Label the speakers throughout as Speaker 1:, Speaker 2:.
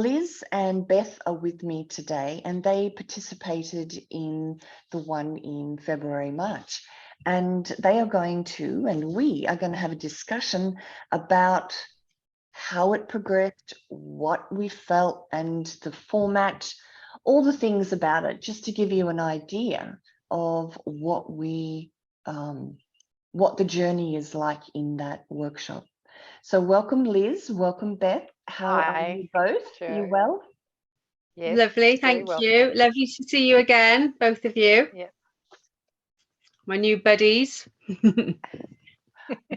Speaker 1: Liz and Beth are with me today, and they participated in the one in February, March. And they are going to, and we are going to have a discussion about how it progressed, what we felt, and the format, all the things about it, just to give you an idea of what the journey is like in that workshop. So welcome, Liz. Welcome, Beth. How are you both?
Speaker 2: Sure.
Speaker 1: You well?
Speaker 3: Yes, lovely, thank you. Lovely to see you again, both of you.
Speaker 2: Yeah.
Speaker 3: My new buddies.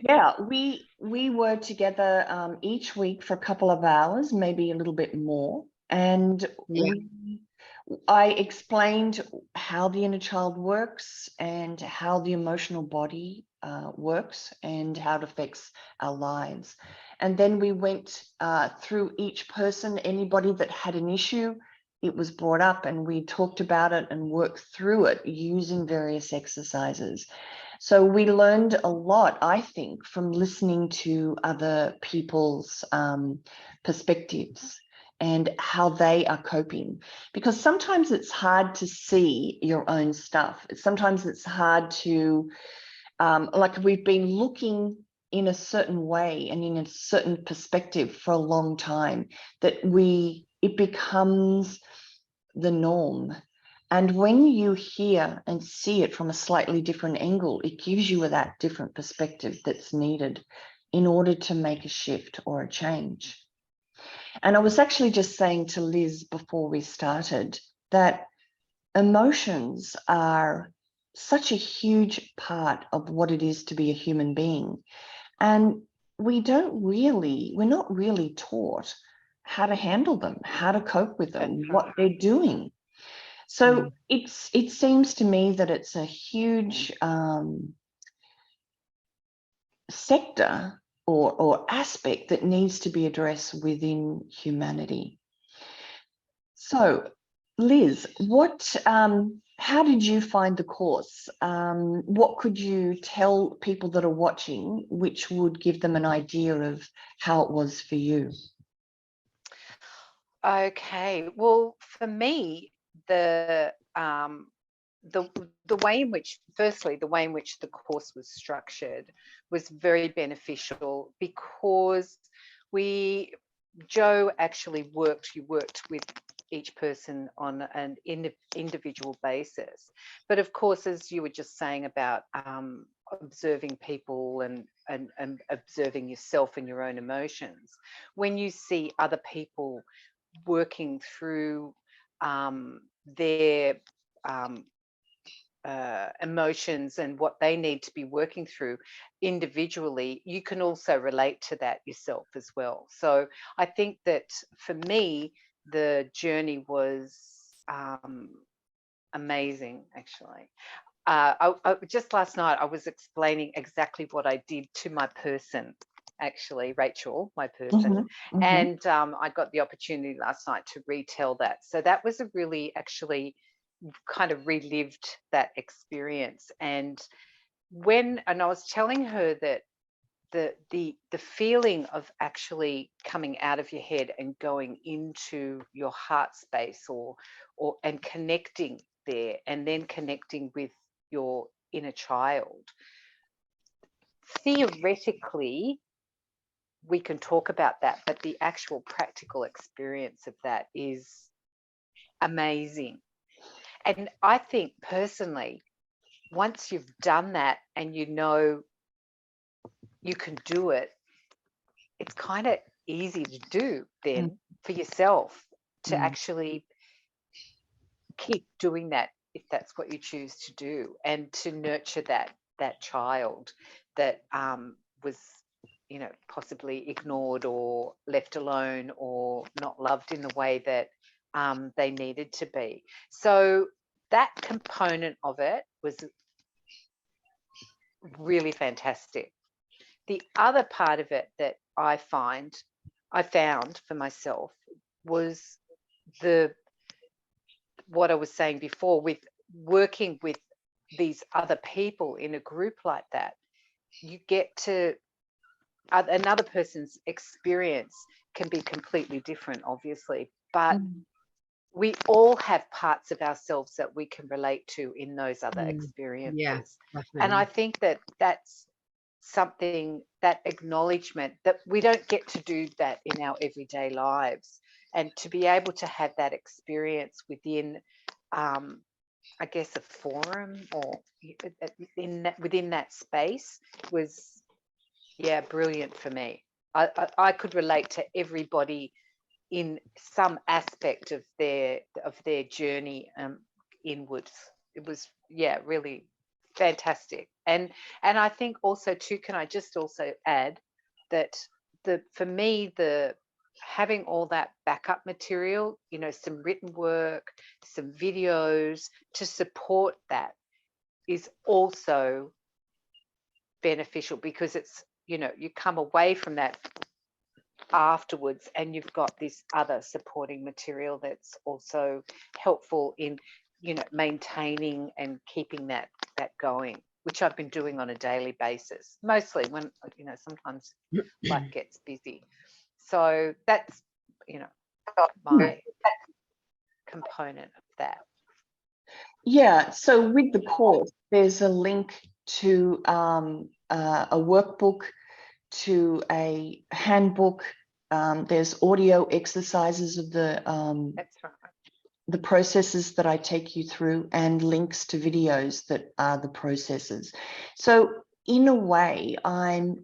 Speaker 1: Yeah, we were together each week for a couple of hours, maybe a little bit more. And I explained how the inner child works and how the emotional body works and how it affects our lives. And then we went through each person, anybody that had an issue, it was brought up and we talked about it and worked through it using various exercises. So we learned a lot, I think, from listening to other people's perspectives and how they are coping. Because sometimes it's hard to see your own stuff. Sometimes it's hard to, like we've been looking in a certain way and in a certain perspective for a long time, that it becomes the norm. And when you hear and see it from a slightly different angle, it gives you that different perspective that's needed in order to make a shift or a change. And I was actually just saying to Liz before we started that emotions are such a huge part of what it is to be a human being. And we're not really taught how to handle them, how to cope with them, what they're doing. So it seems to me that it's a huge sector or aspect that needs to be addressed within humanity. So, Liz, how did you find the course? What could you tell people that are watching, which would give them an idea of how it was for you?
Speaker 2: Okay. Well, for me, the way in which, firstly, the way in which the course was structured was very beneficial because Joe actually worked with each person on an individual basis. But of course, as you were just saying about observing people and observing yourself and your own emotions, when you see other people working through their emotions and what they need to be working through individually, you can also relate to that yourself as well. So I think that for me, the journey was amazing, actually. Just last night, I was explaining exactly what I did to my person, actually, Rachel, my person. And I got the opportunity last night to retell that. So that was a really actually kind of relived that experience. And I was telling her that the feeling of actually coming out of your head and going into your heart space and connecting there, and then connecting with your inner child, theoretically we can talk about that, but the actual practical experience of that is amazing. And I think personally, once you've done that and you know you can do it, it's kind of easy to do then for yourself to actually keep doing that if that's what you choose to do, and to nurture that child that was, possibly ignored or left alone or not loved in the way that they needed to be. So that component of it was really fantastic. The other part of it that I found for myself was what I was saying before, with working with these other people in a group like that. You get to another person's experience can be completely different, obviously, but we all have parts of ourselves that we can relate to in those other experiences.
Speaker 3: Yeah,
Speaker 2: and I think that that's something, that acknowledgement, that we don't get to do that in our everyday lives, and to be able to have that experience within I guess a forum, or within that space, was brilliant for me. I could relate to everybody in some aspect of their journey inwards. It was really fantastic. And I think also too, can I just also add that for me, the having all that backup material, some written work, some videos to support that, is also beneficial, because it's, you come away from that afterwards and you've got this other supporting material that's also helpful in maintaining and keeping that going, which I've been doing on a daily basis, mostly when sometimes life gets busy. So that's my component of that.
Speaker 1: Yeah, so with the course, there's a link to a workbook, to a handbook. There's audio exercises of
Speaker 2: That's right.
Speaker 1: the processes that I take you through, and links to videos that are the processes. So in a way,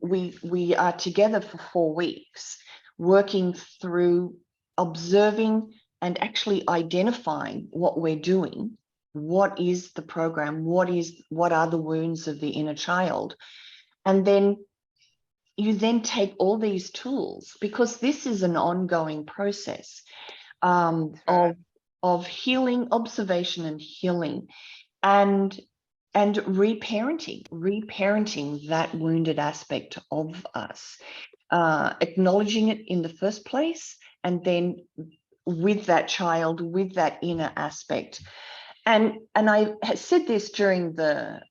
Speaker 1: we are together for 4 weeks, working through observing and actually identifying what we're doing. What is the program? What are the wounds of the inner child? And then you then take all these tools, because this is an ongoing process of healing, observation and healing, and reparenting that wounded aspect of us, acknowledging it in the first place, and then with that child, with that inner aspect. And I said this during the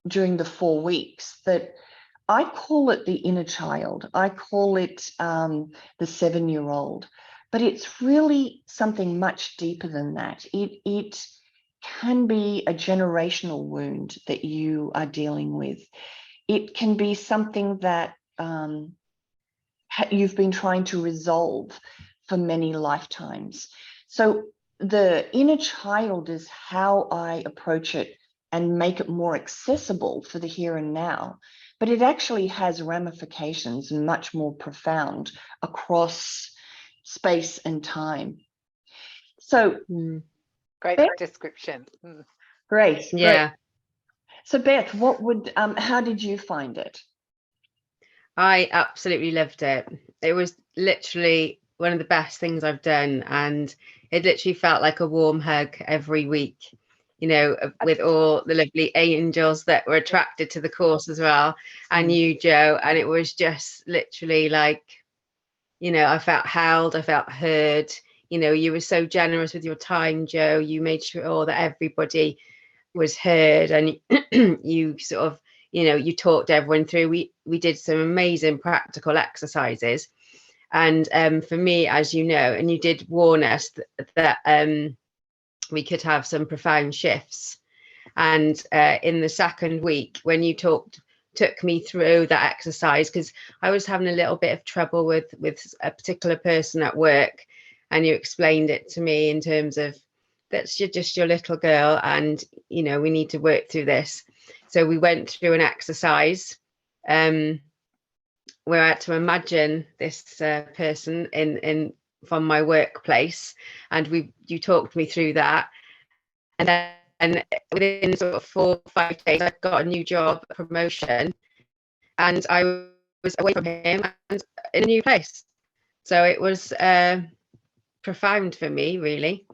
Speaker 1: 4 weeks, that I call it the inner child. I call it the 7-year-old, but it's really something much deeper than that. It can be a generational wound that you are dealing with. It can be something that you've been trying to resolve for many lifetimes. So the inner child is how I approach it and make it more accessible for the here and now. But it actually has ramifications much more profound across space and time. So
Speaker 2: great Beth, description.
Speaker 1: Great.
Speaker 3: Yeah.
Speaker 1: Great. So Beth, how did you find it?
Speaker 3: I absolutely loved it. It was literally one of the best things I've done, and it literally felt like a warm hug every week, with all the lovely angels that were attracted to the course as well, and you, Jo, and it was just literally like, I felt held, I felt heard. You were so generous with your time, Jo. You made sure that everybody was heard, and you sort of, you talked everyone through. We did some amazing practical exercises, and for me, as you know, and you did warn us that we could have some profound shifts. And in the second week, when you took me through that exercise, because I was having a little bit of trouble with a particular person at work, and you explained it to me in terms of, that's just your little girl, and we need to work through this. So we went through an exercise where I had to imagine this person in from my workplace, and you talked me through that, and then within sort of 4 or 5 days I got a new job, a promotion, and I was away from him and in a new place. So it was profound for me, really.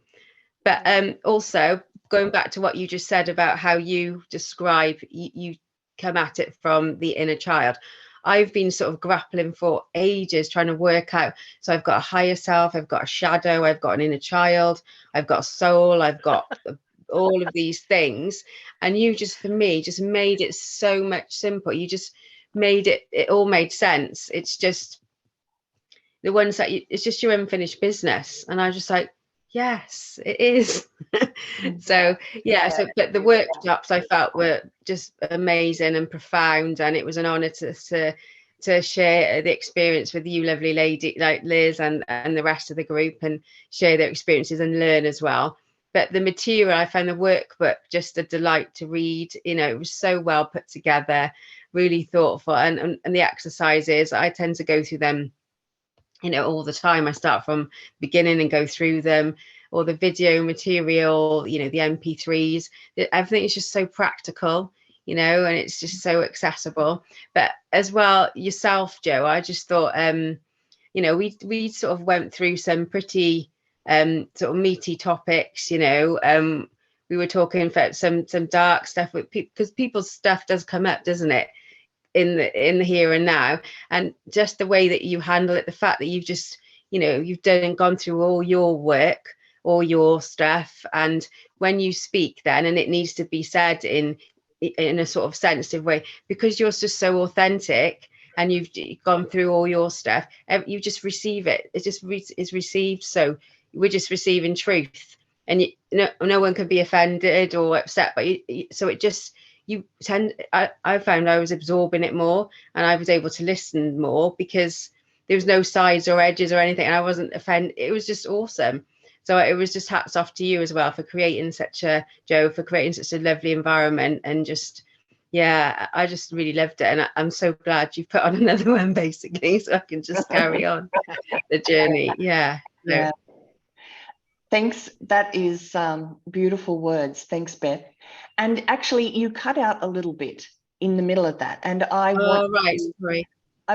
Speaker 3: But also going back to what you just said about how you describe, you come at it from the inner child. I've been sort of grappling for ages, trying to work out. So I've got a higher self, I've got a shadow, I've got an inner child, I've got a soul, I've got all of these things. And you just, for me, just made it so much simpler. You just it all made sense. It's just the ones that it's just your unfinished business. And I was just like, yes, it is. So yeah, so but the workshops I felt were just amazing and profound, and it was an honor to share the experience with you lovely lady like Liz and the rest of the group, and share their experiences and learn as well. But the material, I found the workbook just a delight to read. You know, it was so well put together, really thoughtful, and the exercises, I tend to go through them, you know, all the time. I start from beginning and go through them, or the video material, you know, the MP3s, everything is just so practical, you know, and it's just so accessible. But as well, yourself, Joe, I just thought, you know, we sort of went through some pretty sort of meaty topics, you know. We were talking about some dark stuff with people, because people's stuff does come up, doesn't it, in the here and now. And just the way that you handle it, the fact that you've just, you know, you've done and gone through all your work, all your stuff, and when you speak then, and it needs to be said in a sort of sensitive way, because you're just so authentic, and you've gone through all your stuff, you just receive it. It just is received. So we're just receiving truth, and no one can be offended or upset, but so it just, you tend, I found I was absorbing it more, and I was able to listen more, because there was no sides or edges or anything, and I wasn't offended. It was just awesome. So it was just hats off to you as well for creating such a, Joe, for creating such a lovely environment, and just, yeah, I just really loved it. And I'm so glad you've put on another one, basically, so I can just carry on the journey. Yeah.
Speaker 1: Yeah. Thanks. That is beautiful words. Thanks, Beth. And actually, you cut out a little bit in the middle of that. And I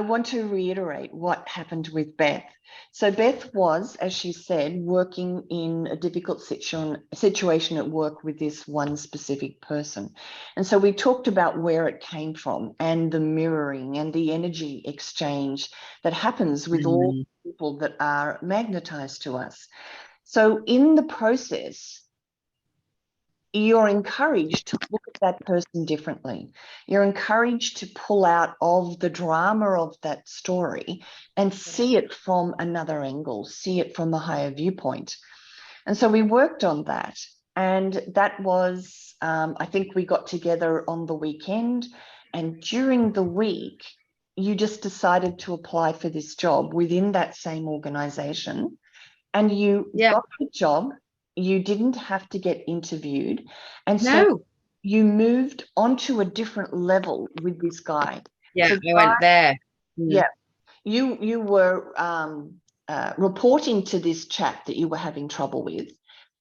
Speaker 1: want to reiterate what happened with Beth. So Beth was, as she said, working in a difficult situation at work with this one specific person. And so we talked about where it came from, and the mirroring and the energy exchange that happens with all people that are magnetized to us. So in the process, you're encouraged to look at that person differently. You're encouraged to pull out of the drama of that story and see it from another angle, see it from a higher viewpoint. And so we worked on that. And that was, I think we got together on the weekend, and during the week, you just decided to apply for this job within that same organization. And you got the job. You didn't have to get interviewed. And so you moved onto a different level with this guy.
Speaker 3: Yeah, so I went there.
Speaker 1: Yeah. You were reporting to this chap that you were having trouble with.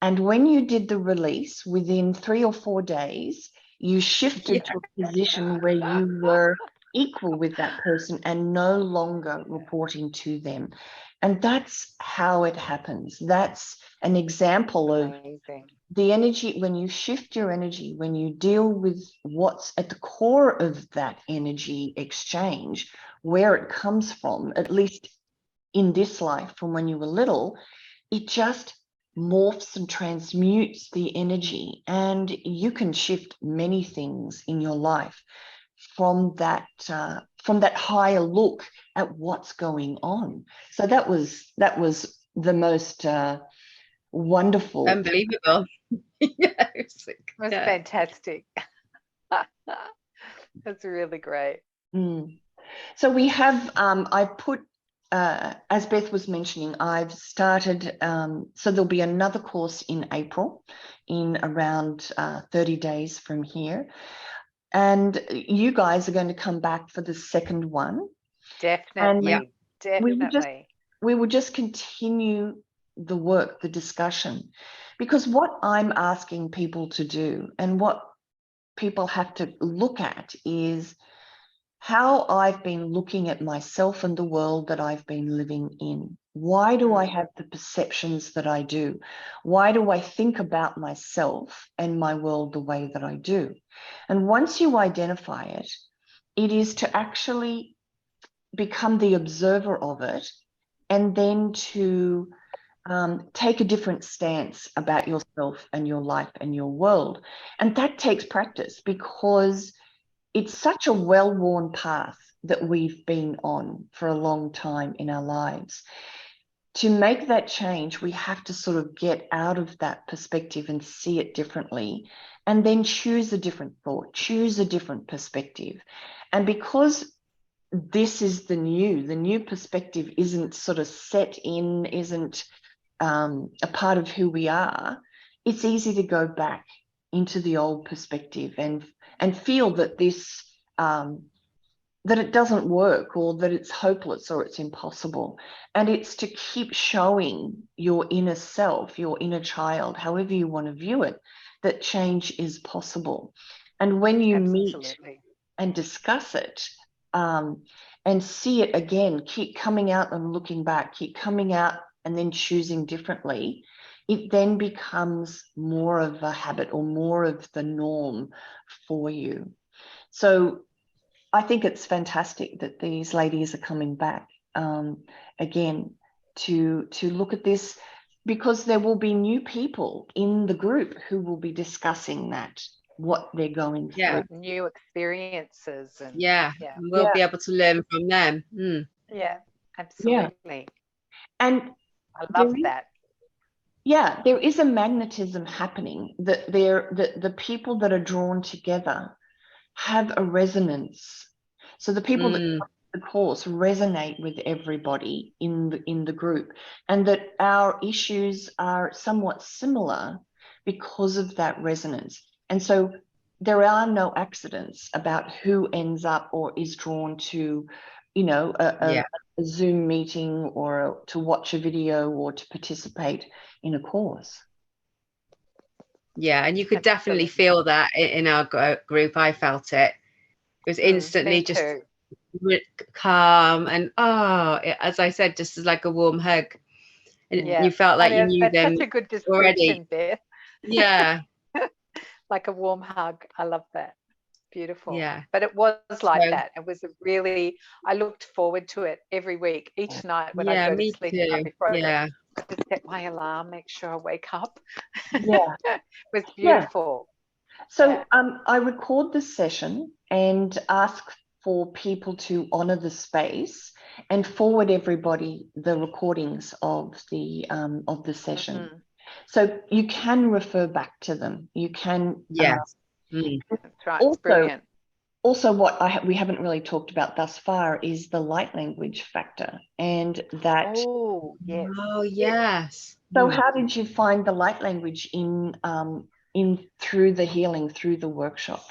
Speaker 1: And when you did the release, within 3 or 4 days, you shifted to a position where you were equal with that person and no longer reporting to them. And that's how it happens. That's an example of the energy. When you shift your energy, when you deal with what's at the core of that energy exchange, where it comes from, at least in this life from when you were little, it just morphs and transmutes the energy, and you can shift many things in your life from that higher look at what's going on. So that was the most wonderful,
Speaker 2: unbelievable. It was fantastic. That's really great.
Speaker 1: So we have I put as Beth was mentioning, I've started, so there'll be another course in April, in around 30 days from here. And you guys are going to come back for the second one.
Speaker 2: Definitely,
Speaker 1: and
Speaker 2: definitely.
Speaker 1: We will just continue the work, the discussion, because what I'm asking people to do and what people have to look at is how I've been looking at myself and the world that I've been living in. Why do I have the perceptions that I do? Why do I think about myself and my world the way that I do? And once you identify it, it is to actually become the observer of it, and then to take a different stance about yourself and your life and your world. And that takes practice, because it's such a well-worn path that we've been on for a long time in our lives. To make that change, we have to sort of get out of that perspective and see it differently, and then choose a different thought, choose a different perspective. And because this is the new perspective isn't sort of set in, isn't a part of who we are, it's easy to go back into the old perspective and feel that this that it doesn't work, or that it's hopeless, or it's impossible. And it's to keep showing your inner self, your inner child, however you want to view it, that change is possible. And when you meet and discuss it, and see it again, keep coming out and looking back, keep coming out and then choosing differently, it then becomes more of a habit or more of the norm for you. So I think it's fantastic that these ladies are coming back again to look at this, because there will be new people in the group who will be discussing that, what they're going through.
Speaker 2: New experiences. And
Speaker 3: we'll be able to learn from them.
Speaker 2: Yeah, absolutely.
Speaker 1: And
Speaker 2: I love that.
Speaker 1: Yeah, there is a magnetism happening, that the people that are drawn together have a resonance. So the people that come to the course resonate with everybody in the group, and that our issues are somewhat similar because of that resonance. And so there are no accidents about who ends up or is drawn to, you know, a Zoom meeting, or to watch a video, or to participate in a course.
Speaker 3: Yeah, and you could definitely feel that in our group. I felt it. It was instantly just calm, and as I said, just as like a warm hug. And you felt like you knew them
Speaker 2: such a good description,
Speaker 3: already.
Speaker 2: Beth.
Speaker 3: Yeah.
Speaker 2: Like a warm hug. I love that. Beautiful.
Speaker 3: Yeah.
Speaker 2: But it was like that. It was I looked forward to it every week, each night when I go to sleep. Before I set my alarm, make sure I wake up.
Speaker 1: Yeah.
Speaker 2: It was beautiful.
Speaker 1: So I record the session and ask for people to honor the space, and forward everybody the recordings of the session. So you can refer back to them. You can.
Speaker 2: That's right. It's brilliant.
Speaker 1: Also, what we haven't really talked about thus far is the light language factor, and that.
Speaker 2: Oh yes.
Speaker 3: Oh yes.
Speaker 1: So how did you find the light language in through the healing, through the workshop?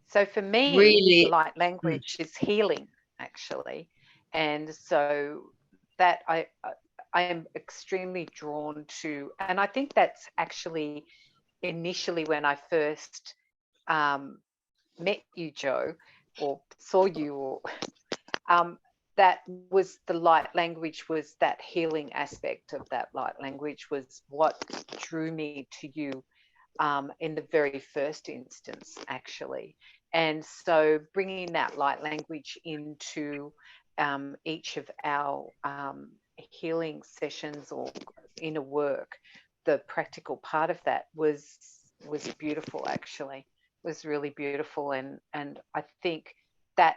Speaker 2: So for me,
Speaker 3: really,
Speaker 2: light language is healing, actually, and so that I am extremely drawn to, and I think that's actually initially when I first met you, Jo, or saw you, or that was the light language, was that healing aspect of that light language was what drew me to you in the very first instance, actually. And so bringing that light language into each of our healing sessions or inner work, the practical part of that was beautiful, actually. It was really beautiful. And I think that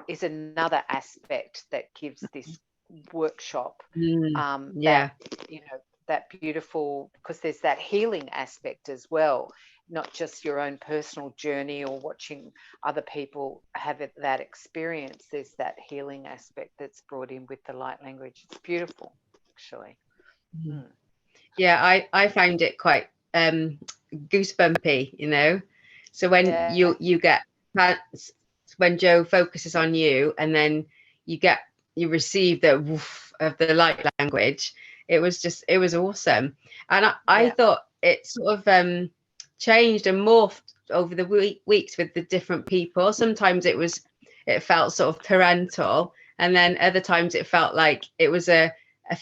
Speaker 2: is another aspect that gives this workshop that, you know, that beautiful, because there's that healing aspect as well, not just your own personal journey or watching other people have that experience. There's that healing aspect that's brought in with the light language. It's beautiful, actually.
Speaker 3: Yeah, I found it quite goosebumpy, you know. So when you get, when Jo focuses on you, and then you receive the woof of the light language, it was awesome. And I thought it sort of changed and morphed over the weeks with the different people. Sometimes it felt sort of parental, and then other times it felt like it was a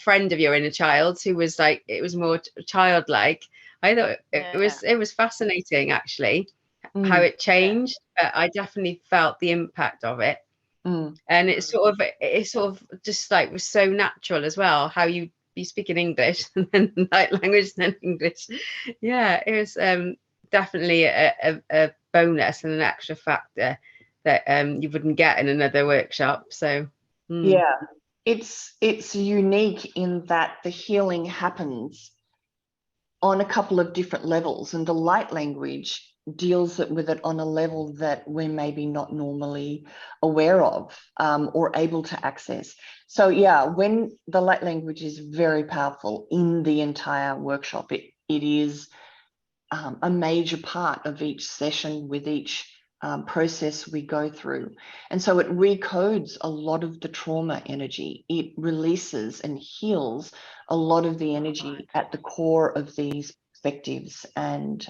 Speaker 3: friend of your inner child who was like, it was more childlike. I thought it was fascinating, actually, how it changed. But I definitely felt the impact of it. And it sort of just like was so natural as well, how you speak in English and then light language and then English. Yeah, it was definitely a bonus and an extra factor that you wouldn't get in another workshop. So
Speaker 1: yeah, it's unique in that the healing happens on a couple of different levels, and the light language deals with it on a level that we're maybe not normally aware of or able to access. So yeah, when the light language is very powerful in the entire workshop, it is a major part of each session with each process we go through. And so it recodes a lot of the trauma energy. It releases and heals a lot of the energy at the core of these perspectives and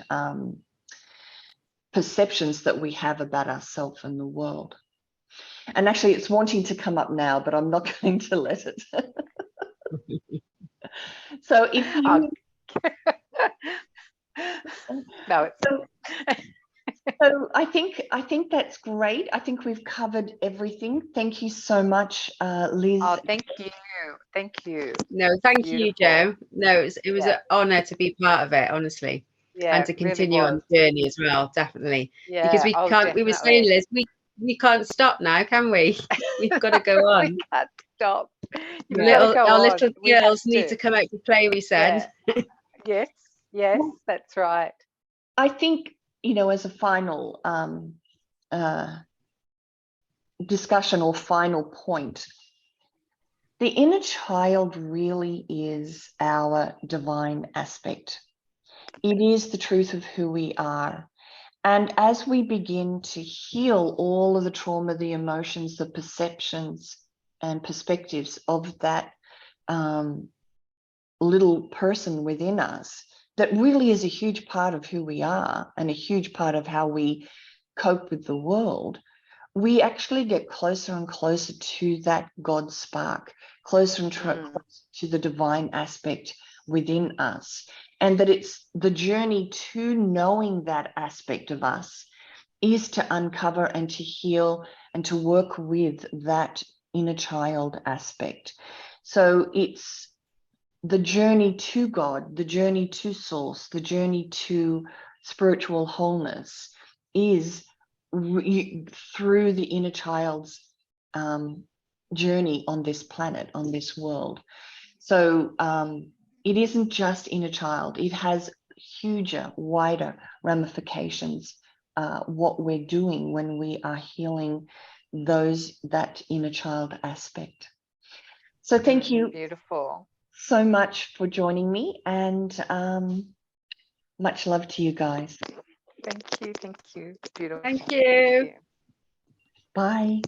Speaker 1: perceptions that we have about ourselves and the world. And actually, it's wanting to come up now, but I'm not going to let it. So if you...
Speaker 2: No,
Speaker 1: So I think that's great. I think we've covered everything. Thank you so much, Liz.
Speaker 2: oh, thank you.
Speaker 3: no, thank you, Jo. No, it was an honor to be part of it, honestly,
Speaker 2: Yeah,
Speaker 3: and to
Speaker 2: it really
Speaker 3: continue on
Speaker 2: was.
Speaker 3: the journey as well, definitely.
Speaker 2: Yeah,
Speaker 3: Because we
Speaker 2: oh,
Speaker 3: can't. We were saying,
Speaker 2: definitely.
Speaker 3: Liz, we can't stop now, can we? We've got to go on.
Speaker 2: We can't stop. You've got to go
Speaker 3: Our
Speaker 2: on.
Speaker 3: little
Speaker 2: We have
Speaker 3: girls need to come out to play, we said.
Speaker 2: Yeah. Yes, that's right.
Speaker 1: I think, as a final discussion or final point, the inner child really is our divine aspect. It is the truth of who we are. And as we begin to heal all of the trauma, the emotions, the perceptions and perspectives of that little person within us, that really is a huge part of who we are and a huge part of how we cope with the world, we actually get closer and closer to that God spark, closer and closer to the divine aspect within us. And that it's the journey to knowing that aspect of us is to uncover and to heal and to work with that inner child aspect. So it's the journey to God, the journey to source, the journey to spiritual wholeness is through the inner child's journey on this planet, on this world. So it isn't just inner child, it has huger, wider ramifications, what we're doing when we are healing that inner child aspect. So thank you.
Speaker 2: Beautiful.
Speaker 1: So much for joining me, and much love to you guys.
Speaker 2: Thank you. Beautiful.
Speaker 3: Thank you.
Speaker 1: Bye.